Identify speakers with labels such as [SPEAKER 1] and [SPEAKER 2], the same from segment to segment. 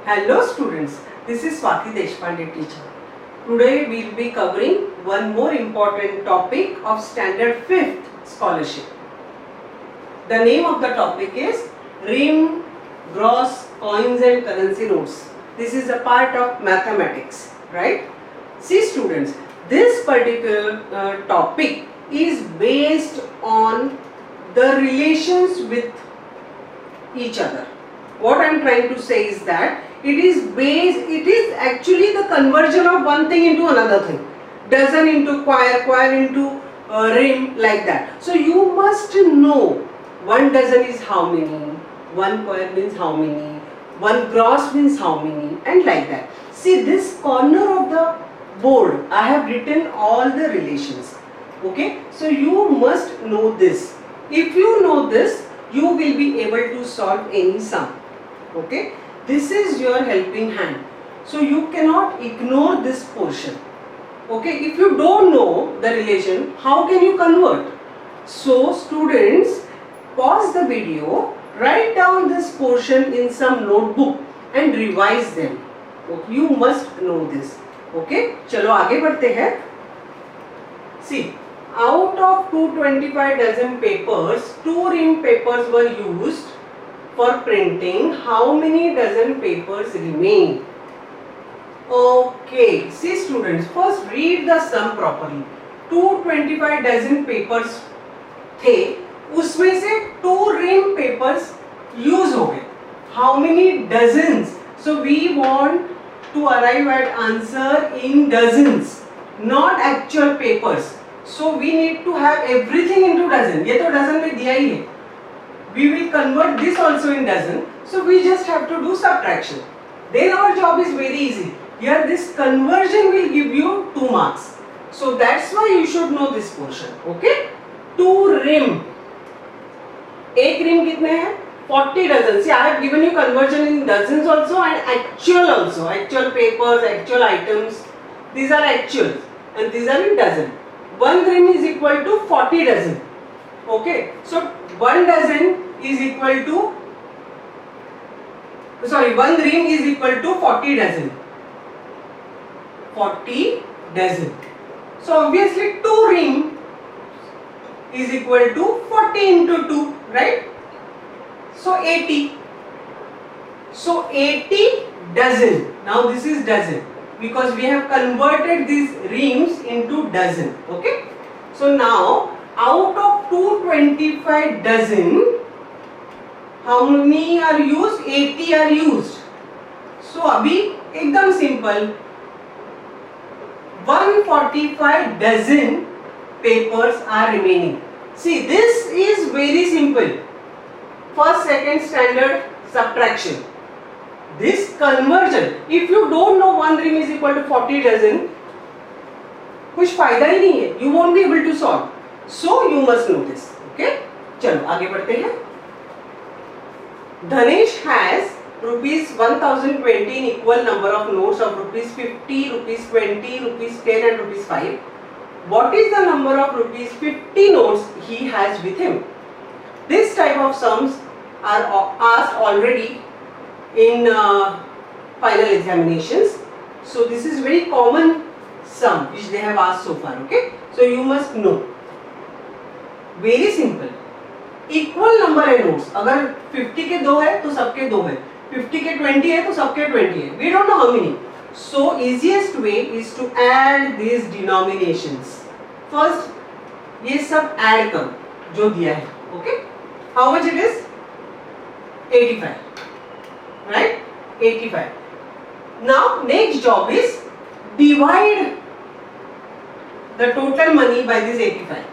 [SPEAKER 1] Hello students, this is Swati Deshpande teacher. Today we will be covering one more important topic of standard 5th scholarship. The name of the topic is rim, gross, coins and currency notes. This is a part of mathematics, right? See students, this particular topic is based on the relations with each other. What I am trying to say is that it is actually the conversion of one thing into another thing. Dozen into choir, choir into rim, like that. So you must know one dozen is how many, one choir means how many, one gross means how many, and like that. See this corner of the board, I have written all the relations. Okay, so you must know this. If you know this, you will be able to solve any sum. Okay, this is your helping hand, so you cannot ignore this portion. Okay, if you don't know the relation, how can you convert? So students, pause the video, write down this portion in some notebook and revise them. Okay, you must know this. Okay, चलो आगे बढ़ते हैं. See, out of 225 dozen papers, 2 rim papers were used for printing. How many dozen papers remain? Okay, see students, first read the sum properly. 225 dozen papers थे, उसमें से 2 rim papers use हो गए. How many dozens? So we want to arrive at answer in dozens, not actual papers. So we need to have everything into dozen. ये तो dozen में दिया ही है. We will convert this also in dozen. So we just have to do subtraction. Then our job is very easy. Here this conversion will give you 2 marks. So that's why you should know this portion. Okay? 2 rim. एक rim कितने हैं? 40 dozen. See, I have given you conversion in dozens also and actual also. Actual papers, actual items. These are actuals and these are in dozen. 1 rim is equal to 40 dozen. Okay, so 1 dozen is equal to, sorry, 1 rim is equal to 40 dozen. 40 dozen. So obviously 2 rim is equal to 40 into 2, right? So 80. So 80 dozen. Now this is dozen because we have converted these rims into dozen. Okay. So now out of 225 dozen, how many are used? 80 are used. So अभी एकदम simple. 145 dozen papers are remaining. See, this is very simple. First, second standard subtraction. This conversion, if you don't know 1 rim is equal to 40 dozen, कुछ फायदा ही नहीं है. You won't be able to solve. So you must know this. Okay? चलो आगे बढ़ते हैं. Dhanesh has rupees 1020 in equal number of notes of rupees 50, rupees 20, rupees 10 and rupees 5. What is the number of rupees 50 notes he has with him? This type of sums are asked already in final examinations. So this is very common sum which they have asked so far. Okay? So you must know. Very simple. Equal number है notes. अगर 50 के 2 है तो सबके 2 है. 50 के 20 है तो सबके 20 है. We don't know how many. So easiest way is to add these denominations. First, ये सब add करो जो दिया है. Okay? How much it is? 85. Right? 85. Now next job is divide the total money by this 85.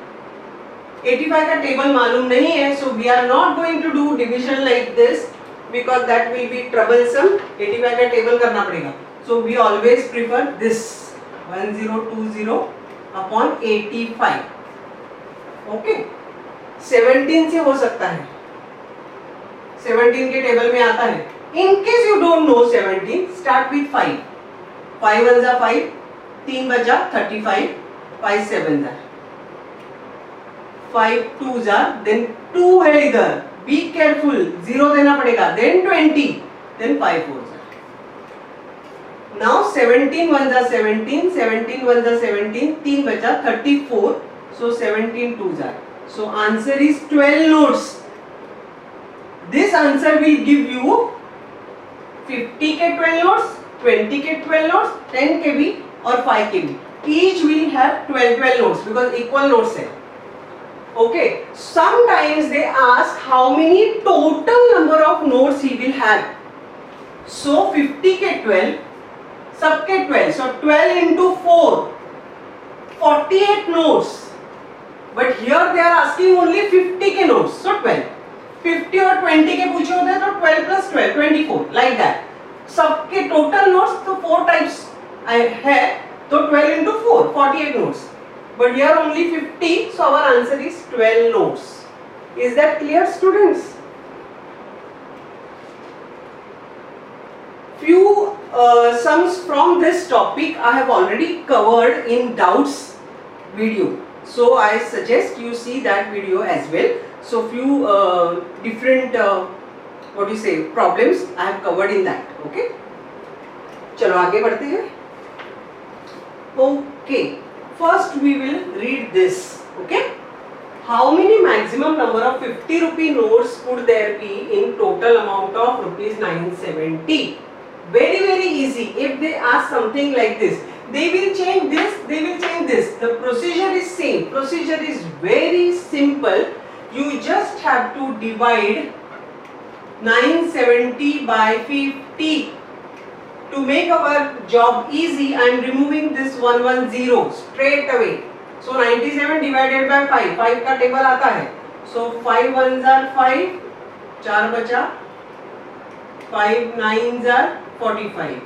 [SPEAKER 1] 85 का table मालूम नहीं है, so we are not going to do division like this because that will be troublesome. 85 का table करना पड़ेगा. So we always prefer this 1020 upon 85. Okay? 17 से हो सकता है. 17 के टेबल में आता है. In case you don't know 17, start with 5. 5 1 जा 5, 3 बचा 35, 5 7 जा 5 2 जा, then 2 है इधर. Be careful, 0 देना पड़ेगा. Then 20, then 5 4 जा. Now 17 1 जा 17, 17 1 जा 17, 3 बचा 34, so 17 2 जा. So answer is 12 notes. This answer will give you 50 के 12 notes, 20 के 12 notes, 10 के भी और 5 के भी. Each will have 12 notes because equal notes है. Okay. Sometimes they ask how many total number of notes he will have. So 50 के 12, सबके 12. So 12 into 4, 48 notes. But here they are asking only 50 के notes. So 12. 50 और 20 के पूछे होते हैं तो 12 plus 12, 24. Like that. सबके total notes तो 4 types है तो 12 into 4, 48 notes. But here only 50, so our answer is 12 notes. Is that clear, students? Few sums from this topic I have already covered in doubts video. So I suggest you see that video as well. So few different what do you say problems I have covered in that. Okay. चलो आगे बढ़ते हैं. Okay. First we will read this. Okay. How many maximum number of 50 rupee notes could there be in total amount of rupees 970? Very easy. If they ask something like this, they will change this, they will change this. The procedure is same. Procedure is very simple. You just have to divide 970 by 50. To make our job easy, I am removing this 110 straight away. So 97 divided by 5. 5 का table आता है. So 5 1s are 5, 4 बचा. 5 9s are 45.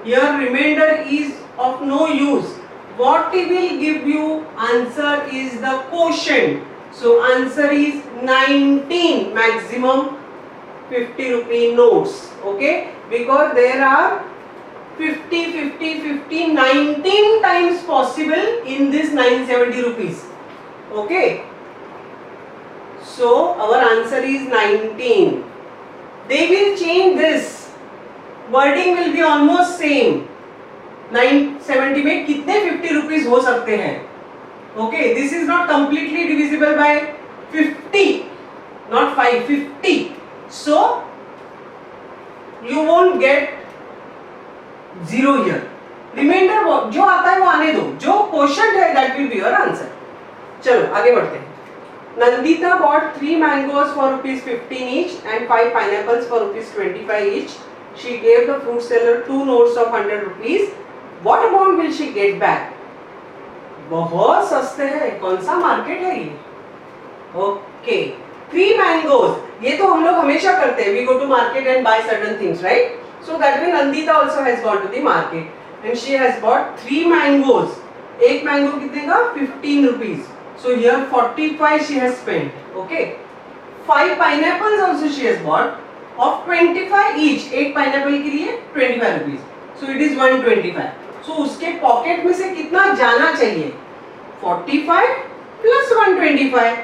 [SPEAKER 1] Here remainder is of no use. What it will give you? Answer is the quotient. So answer is 19 maximum 50 rupee notes. Okay, because there are 50 50 50 19 times possible in this 970 rupees. Okay, so our answer is 19. They will change this. Wording will be almost same. 970 में कितने 50 rupees हो सकते हैं? Okay, this is not completely divisible by 50, not 5, 50. So you won't get 0 here. Remainder जो आता है वो आने दो. जो quotient है that will be your answer. चलो आगे बढ़ते हैं. Nandita bought 3 mangoes for rupees 15 each and 5 pineapples for rupees 25 each. She gave the fruit seller 2 notes of 100 rupees. What amount will she get back? बहुत सस्ते हैं. कौन सा मार्केट है ये? ओके. 3 mangoes. ये तो हम लोग हमेशा करते हैं. We go to market and buy certain things, right? So that way Nandita also has gone to the market and she has bought 3 mangoes. एक mango कितने का? 15 rupees. So here 45 she has spent. Okay. 5 pineapples also she has bought of 25 each. एक pineapple के लिए 25 rupees. So it is 125. So उसके pocket में से कितना जाना चाहिए? 45 plus 125.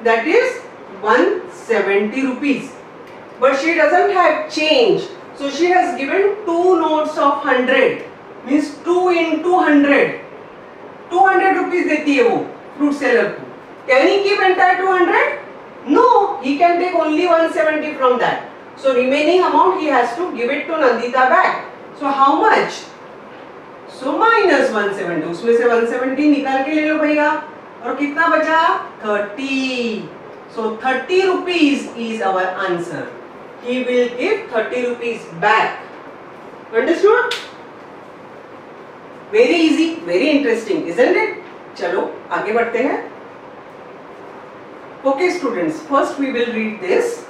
[SPEAKER 1] That is 170 rupees. But she doesn't have change. So she has given 2 notes of 100. Means 2 into 100. 200 rupees देती है वो fruit seller को. Can he keep entire 200? No, he can take only 170 from that. So remaining amount he has to give it to Nandita back. So how much? So minus 170. उसमें से 170 निकाल के ले लो भैया. और कितना बचा? 30. So 30 rupees is our answer. He will give 30 rupees back. Understood? Very easy, very interesting, isn't it? चलो आगे बढ़ते हैं. Okay students, first we will read this.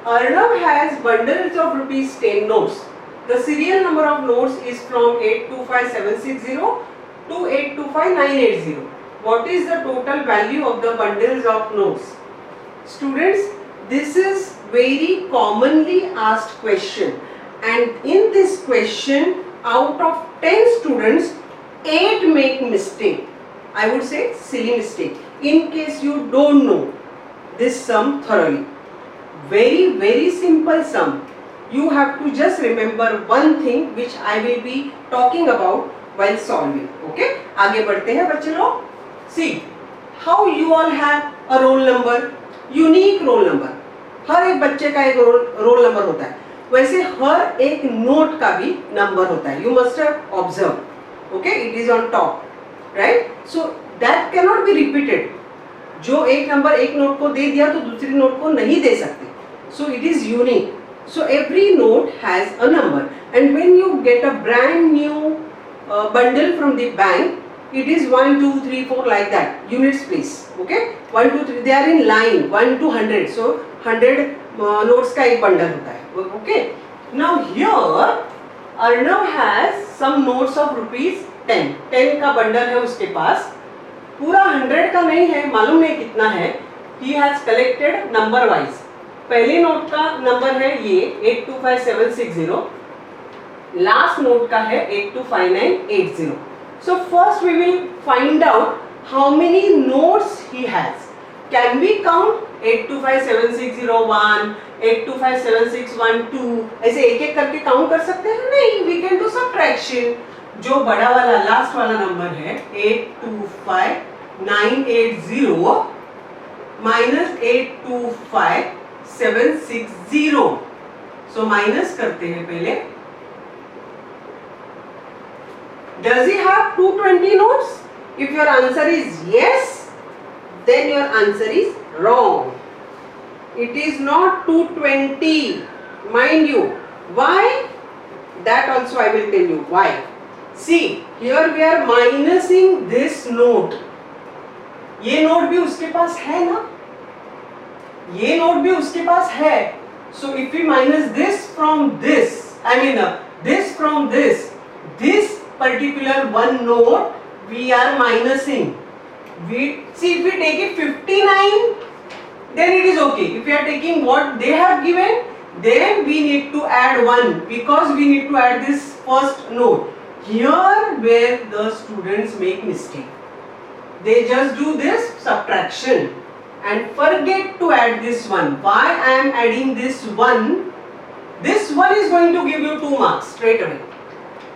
[SPEAKER 1] Arnav has bundles of rupees 10 notes. The serial number of notes is from 825760 to 825980. What is the total value of the bundles of notes? Students, this is very commonly asked question, and in this question out of 10 students 8 make mistake. I would say silly mistake. In case you don't know this sum thoroughly, very simple sum. you have to just remember one thing which I will be talking about while solving. Okay, आगे बढ़ते हैं बच्चे लोग. See how you all have a roll number, unique roll number. हर एक बच्चे का एक roll number होता है. वैसे हर एक नोट का भी नंबर होता है. You must have observed. Okay, it is on top, right? So that cannot be repeated. जो एक नंबर एक नोट को दे दिया तो दूसरी नोट को नहीं दे सकते. So it is unique. So every note has a number, and when you get a brand new bundle from the bank, it is 1, 2, 3, 4 like that. Units place. Okay, 1, 2, 3. They are in line 1 to 100. So 100 notes का एक bundle होता है. Okay. Now here Arnav has some notes of rupees 10. 10 का bundle है उसके पास. पूरा 100 का नहीं है, मालूम नहीं कितना है. He has collected number wise. पहले नोट का नंबर है ये 825760. लास्ट नोट का है 825980. So first we will find out how many notes he has. Can we count 825760 825761 ऐसे एक एक करके काउंट कर सकते हैं? नहीं, we can do subtraction. जो बड़ा वाला लास्ट वाला नंबर है 825980 माइनस 825760. सो माइनस करते हैं पहले. Does he have 220 notes? If your answer is yes, then your answer is wrong. It is not 220, mind you. Why? That also I will tell you why. See, here we are minusing this note. ये note भी उसके पास है ना, ये note भी उसके पास है. So if we minus this from this, I mean this from this particular one note we are minusing. We see if we take it 59, then it is okay. If we are taking what they have given, then we need to add 1 because we need to add this first note. Here where the students make mistake, they just do this subtraction and forget to add this one. Why I am adding this one? This one is going to give you 2 marks straight away.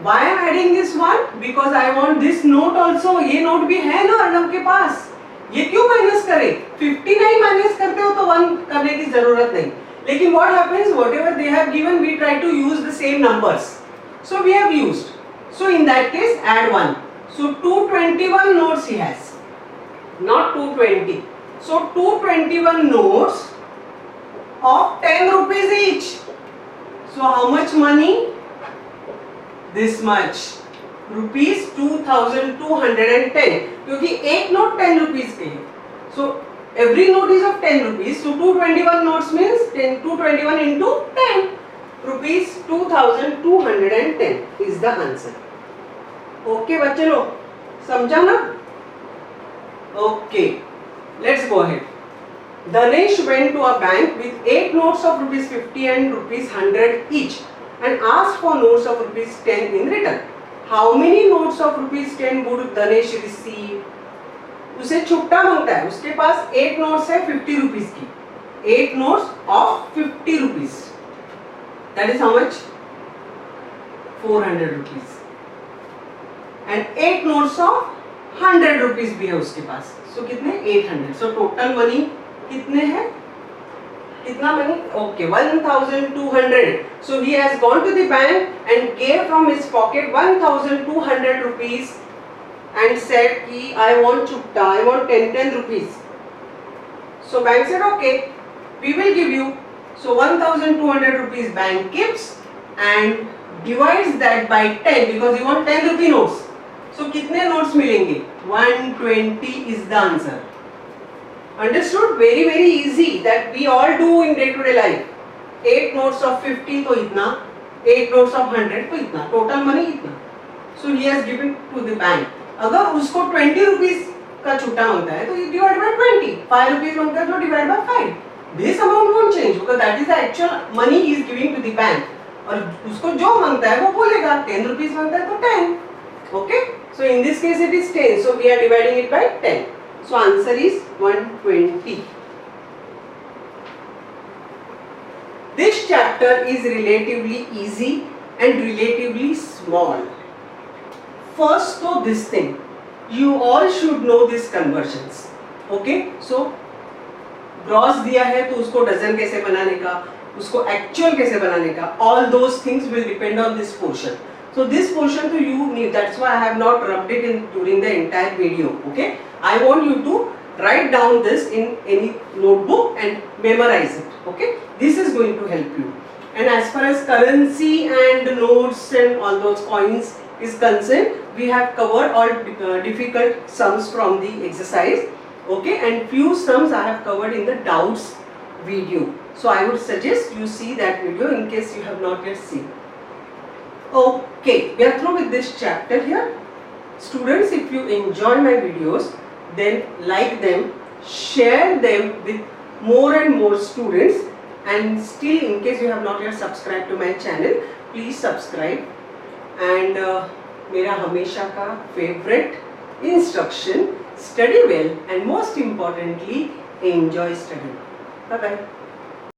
[SPEAKER 1] Why I am adding this one? Because I want this note also. ये note भी है ना अर्णव के पास. ये क्यों minus करे? 59 minus करते हो तो 1 करने की जरूरत नहीं. लेकिन what happens? Whatever they have given, we try to use the same numbers. So we have used. So in that case, add 1. So 221 notes he has, not 220. So 221 notes of 10 rupees each. So how much money? This much. Rupees 2210. क्योंकि एक note 10 rupees के है. So every note is of 10 rupees. So 221 notes means 221 into 10. Rupees 2210 is the answer. Okay बच्चे लोग, समझा ना? Okay, let's go ahead. Danesh went to a bank with 8 notes of rupees 50 and rupees 100 each and asked for notes of rupees 10 in return. How many notes of rupees 10 would Danesh receive? उसे छुट्टा मांगता है. उसके पास 8 notes है 50 rupees की. 8 notes of 50 rupees. That is how much? 400 rupees. And 8 notes of 100 rupees भी है उसके पास. So कितने? 800. So total money कितने हैं? कितना money? Okay, 1200. So he has gone to the bank and gave from his pocket 1200 rupees and said कि I want chutta, I want 10 rupees. So bank said okay, we will give you. So 1200 rupees bank gives and divides that by 10 because you want 10 rupee notes. So कितने notes मिलेंगे? 120 is the answer. Understood? Very very easy that we all do in day to day life. 8 notes of 50 तो इतना, 8 notes of 100 तो इतना, total money इतना. So he has given to the bank. अगर उसको 20 rupees का छुट्टा मांगता है तो divide by 20. 5 rupees मांगता है तो divide by 5. This amount won't change because that is the actual money he is giving to the bank. और उसको जो मांगता है वो बोलेगा. 10 rupees मांगता है तो 10. Okay? So in this case it is 10. So we are dividing it by 10. So answer is 120. This this chapter is relatively easy and relatively small. First, so this thing, you all should know these conversions. Okay, so gross दिया है तो उसको dozen कैसे बनाने का, उसको actual कैसे बनाने का, all those things will depend on this portion. So this portion to you need, that's why I have not rubbed it in during the entire video. Okay, I want you to write down this in any notebook and memorize it. Okay, this is going to help you. And as far as currency and notes and all those coins is concerned, we have covered all difficult sums from the exercise. Okay, and few sums I have covered in the doubts video. So I would suggest you see that video in case you have not yet seen. Okay, we are through with this chapter here. Students, if you enjoy my videos, then like them, share them with more and more students, and still in case you have not yet subscribed to my channel, please subscribe. And मेरा हमेशा का favorite instruction, study well and most importantly enjoy studying. Bye bye.